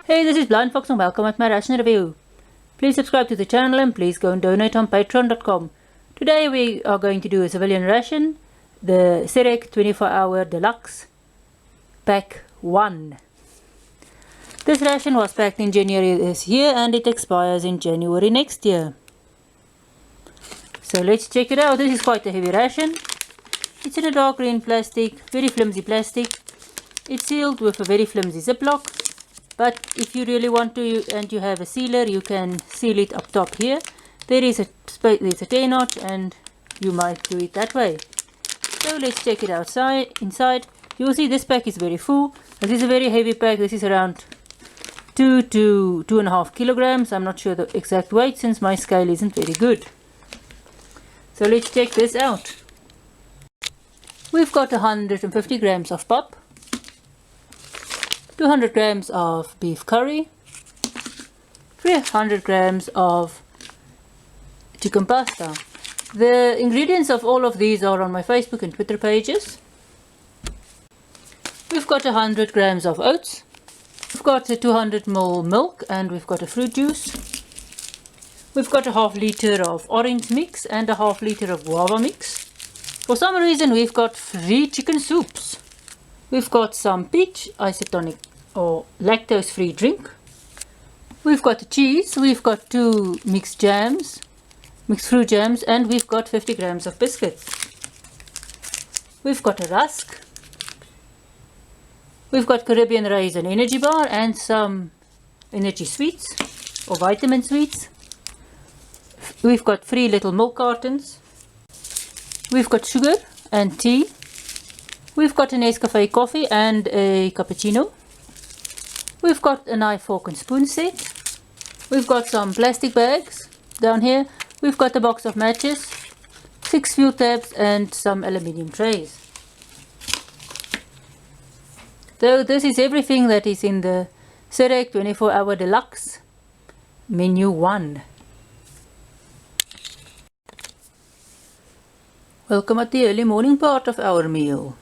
Hey, this is BlindFox and welcome at my ration review. Please subscribe to the channel and please go and donate on patreon.com. Today we are going to do a civilian ration, the SERAC 24-hour Deluxe Pack 1. This ration was packed in January this year and it expires in January next year. So let's check it out. This is quite a heavy ration. It's in a dark green plastic, very flimsy plastic. It's sealed with a very flimsy ziplock. But if you really want to and you have a sealer, you can seal it up top here. There's a 10 notch and you might do it that way. So let's check it inside. You will see this pack is very full. This is a very heavy pack. This is around 2 to 2.5 kilograms. I'm not sure the exact weight since my scale isn't very good. So let's check this out. We've got 150 grams of pop, 200 grams of beef curry, 300 grams of chicken pasta. The ingredients of all of these are on my Facebook and Twitter pages. We've got 100 grams of oats, we've got a 200 ml milk, and we've got a fruit juice. We've got a half liter of orange mix and a half liter of guava mix. For some reason we've got 3 chicken soups. We've got some peach isotonic or lactose free drink. We've got the cheese, we've got 2 mixed fruit jams, and we've got 50 grams of biscuits. We've got a rusk. We've got Caribbean Raisin energy bar and some energy sweets or vitamin sweets. We've got 3 little milk cartons. We've got sugar and tea. We've got a Nescafe coffee and a cappuccino. We've got a knife, fork and spoon set. We've got some plastic bags down here. We've got a box of matches, 6 fuel tabs and some aluminium trays. So this is everything that is in the SERAC 24-hour Deluxe Menu 1. Welcome at the early morning part of our meal.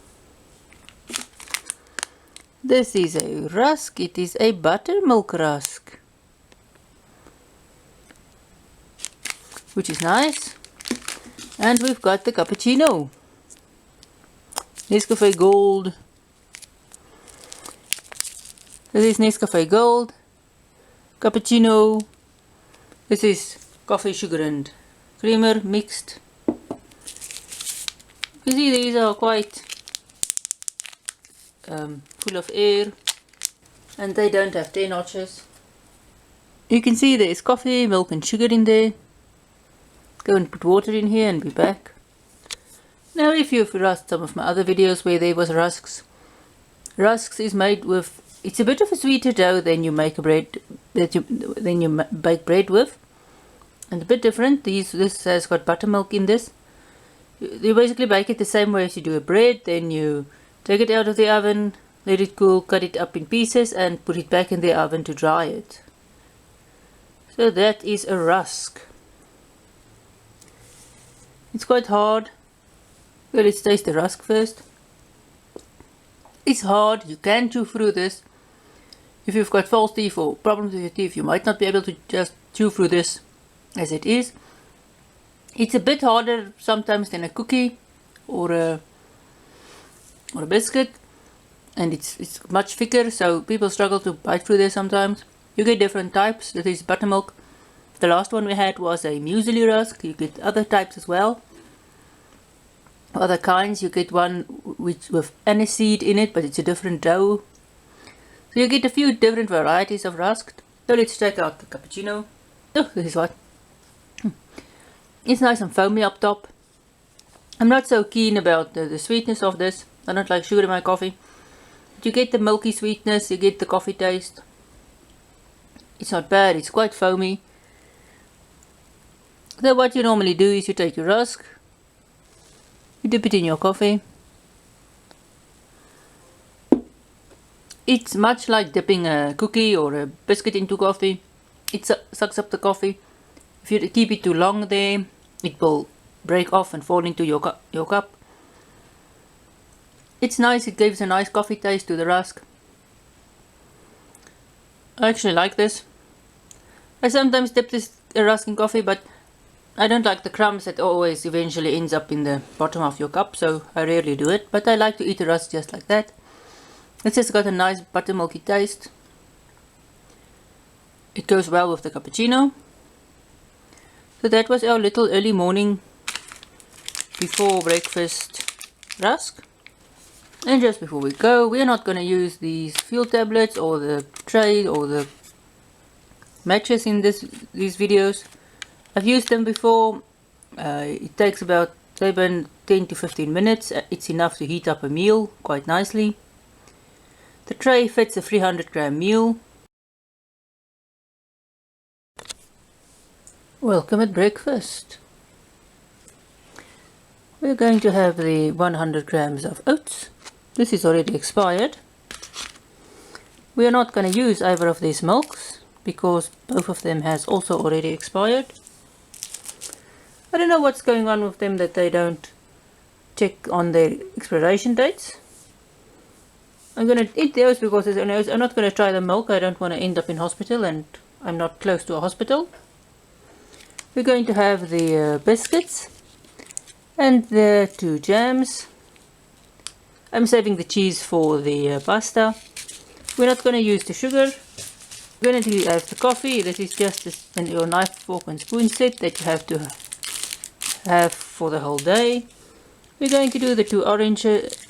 This is a rusk. It is a buttermilk rusk, which is nice. And we've got the cappuccino, Nescafe Gold. This is Nescafe Gold cappuccino. This is coffee, sugar and creamer mixed. You see these are quite full of air and they don't have 10 notches. You can see there is coffee, milk and sugar in there. Go and put water in here and be back. Now if you've watched some of my other videos where there was rusks. Rusks is made with, it's a bit of a sweeter dough than you make a bread, than you bake bread with. And a bit different. This has got buttermilk in this. You basically bake it the same way as you do a bread. Then you take it out of the oven, let it cool, cut it up in pieces and put it back in the oven to dry it. So that is a rusk. It's quite hard. Well, let's taste the rusk first. It's hard. You can chew through this. If you've got false teeth or problems with your teeth, you might not be able to just chew through this as it is. It's a bit harder sometimes than a cookie or a biscuit, and it's much thicker, so people struggle to bite through this sometimes. You get different types. That is buttermilk. The last one we had was a muesli rusk. You get other types as well. Other kinds. You get one with aniseed in it, but it's a different dough. So you get a few different varieties of rusk. So let's check out the cappuccino. Oh, this is what. It's nice and foamy up top. I'm not so keen about the sweetness of this. I don't like sugar in my coffee. But you get the milky sweetness, you get the coffee taste. It's not bad, it's quite foamy. So what you normally do is you take your rusk, you dip it in your coffee. It's much like dipping a cookie or a biscuit into coffee. It sucks up the coffee. If you keep it too long there, it will break off and fall into your cup. It's nice, it gives a nice coffee taste to the rusk. I actually like this. I sometimes dip this rusk in coffee, but I don't like the crumbs that always eventually ends up in the bottom of your cup, so I rarely do it. But I like to eat the rusk just like that. It's just got a nice buttermilky taste. It goes well with the cappuccino. So that was our little early morning before breakfast rusk. And just before we go, we are not going to use these fuel tablets or the tray or the matches in these videos. I've used them before. It takes about 10 to 15 minutes. It's enough to heat up a meal quite nicely. The tray fits a 300 gram meal. Welcome at breakfast. We're going to have the 100 grams of oats. This is already expired. We are not going to use either of these milks because both of them has also already expired. I don't know what's going on with them that they don't check on their expiration dates. I'm going to eat those because I'm not going to try the milk. I don't want to end up in hospital, and I'm not close to a hospital. We're going to have the biscuits and the 2 jams. I'm saving the cheese for the pasta. We're not going to use the sugar. We're going to have the coffee. This is just your knife, fork and spoon set that you have to have for the whole day. We're going to do the 2 orange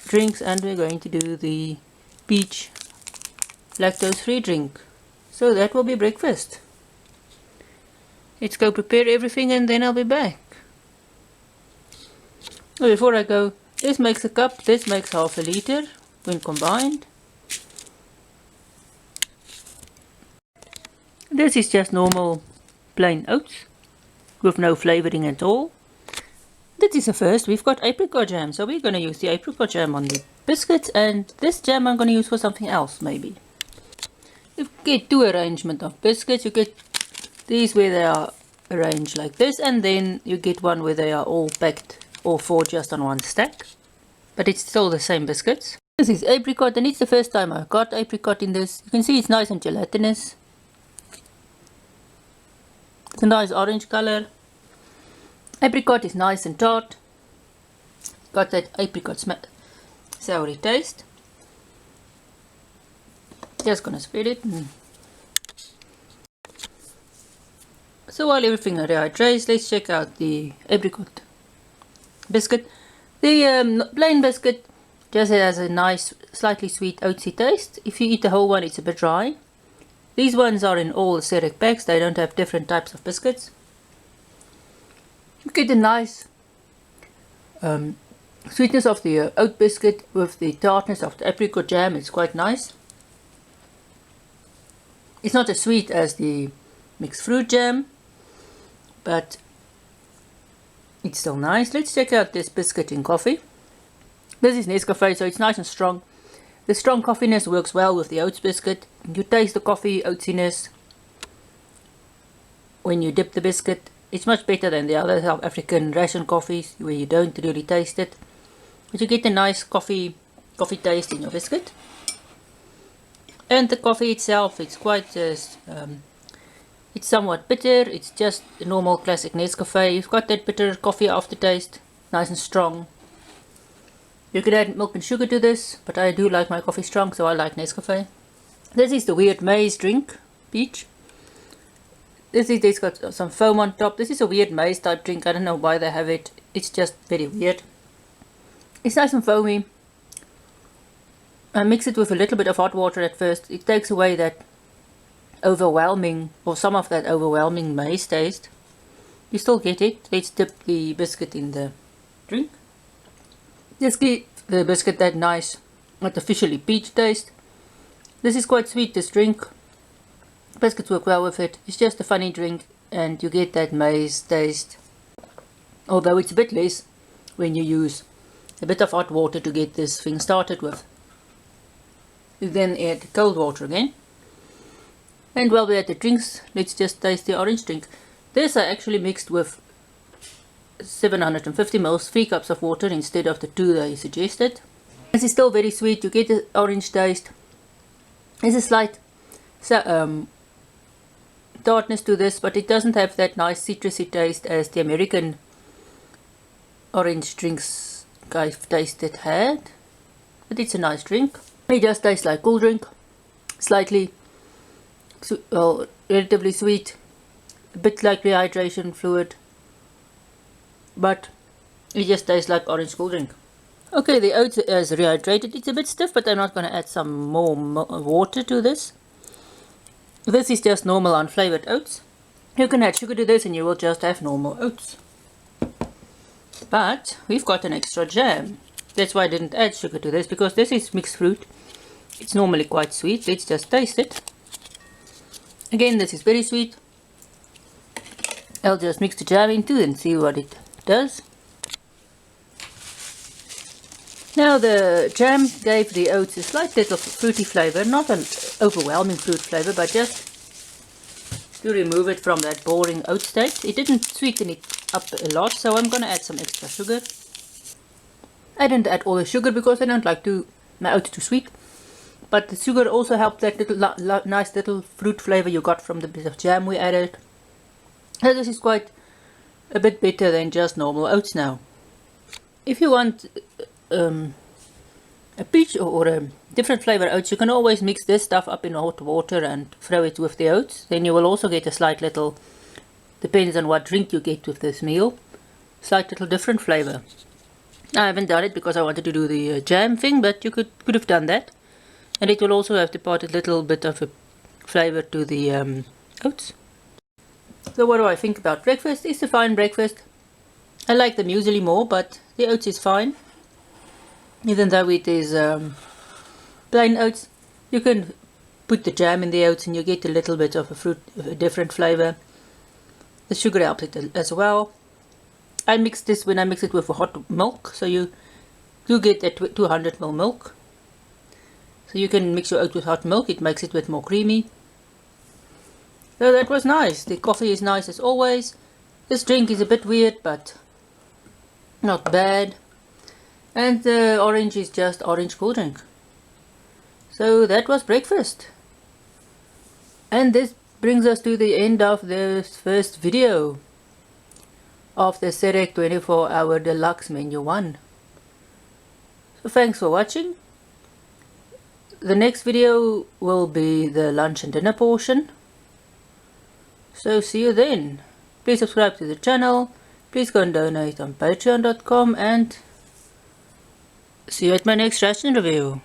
drinks, and we're going to do the peach lactose-free drink. So that will be breakfast. Let's go prepare everything and then I'll be back. Oh, before I go, this makes a cup, this makes half a liter when combined. This is just normal plain oats with no flavoring at all. This is the first. We've got apricot jam, so we're going to use the apricot jam on the biscuits, and this jam I'm going to use for something else maybe. You get 2 arrangement of biscuits. You get these where they are arranged like this, and then you get one where they are all packed, all 4 just on one stack. But it's still the same biscuits. This is apricot, and it's the first time I got apricot in this. You can see it's nice and gelatinous. It's a nice orange color. Apricot is nice and tart. Got that apricot soury taste. Just gonna spread it. So while everything rehydrates, let's check out the apricot biscuit. The plain biscuit just has a nice, slightly sweet oatsy taste. If you eat the whole one, it's a bit dry. These ones are in all SERAC packs. They don't have different types of biscuits. You get a nice sweetness of the oat biscuit with the tartness of the apricot jam. It's quite nice. It's not as sweet as the mixed fruit jam, but it's still nice. Let's check out this biscuit in coffee. This is Nescafe, so it's nice and strong. The strong coffeeness works well with the oats biscuit. You taste the coffee oatsiness when you dip the biscuit. It's much better than the other South African ration coffees where you don't really taste it. But you get a nice coffee taste in your biscuit. And the coffee itself, it's quite it's somewhat bitter. It's just a normal classic Nescafe. You've got that bitter coffee aftertaste, nice and strong. You could add milk and sugar to this, but I do like my coffee strong, so I like Nescafe. This is the weird maize drink, peach. It's got some foam on top. This is a weird maize type drink. I don't know why they have it. It's just very weird. It's nice and foamy. I mix it with a little bit of hot water at first. It takes away that overwhelming, or some of that overwhelming maize taste. You still get it. Let's dip the biscuit in the drink. Just give the biscuit that nice, artificially peach taste. This is quite sweet, this drink. Biscuits work well with it. It's just a funny drink, and you get that maize taste. Although it's a bit less when you use a bit of hot water to get this thing started with. You then add cold water again. And while we're at the drinks, let's just taste the orange drink. This I actually mixed with 750 ml, 3 cups of water instead of the 2 that I suggested. This is still very sweet. You get the orange taste. There's a slight tartness to this, but it doesn't have that nice citrusy taste as the American orange drinks I've tasted had. But it's a nice drink. It just tastes like cool drink, slightly, well, relatively sweet, a bit like rehydration fluid, but it just tastes like orange cool drink. Okay, the oats is rehydrated. It's a bit stiff, but I'm not going to add some more water to this. This is just normal unflavored oats. You can add sugar to this and you will just have normal oats. But we've got an extra jam. That's why I didn't add sugar to this, because this is mixed fruit. It's normally quite sweet. Let's just taste it. Again, this is very sweet. I'll just mix the jam into and see what it does. Now the jam gave the oats a slight little fruity flavor, not an overwhelming fruit flavor, but just to remove it from that boring oat taste. It didn't sweeten it up a lot, so I'm going to add some extra sugar. I didn't add all the sugar because I don't like my oats too sweet, but the sugar also helped that little nice little fruit flavor you got from the bit of jam we added. So this is quite a bit better than just normal oats now. If you want a peach or a different flavor oats, you can always mix this stuff up in hot water and throw it with the oats. Then you will also get a slight little, depends on what drink you get with this meal, slight little different flavor. I haven't done it because I wanted to do the jam thing, but you could have done that, and it will also have departed a little bit of a flavor to the oats. So what do I think about breakfast? It's a fine breakfast. I like the muesli more, but the oats is fine. Even though it is plain oats, you can put the jam in the oats and you get a little bit of a different flavor. The sugar helps it as well. I mix this when I mix it with hot milk, so you do get that 200 ml milk. So you can mix your oats with hot milk, it makes it a bit more creamy. So that was nice. The coffee is nice as always. This drink is a bit weird, but not bad. And the orange is just orange cool drink. So that was breakfast. And this brings us to the end of this first video of the SERAC 24-hour Deluxe Menu 1. So thanks for watching. The next video will be the lunch and dinner portion. So see you then. Please subscribe to the channel. Please go and donate on patreon.com, and see you at my next ration review.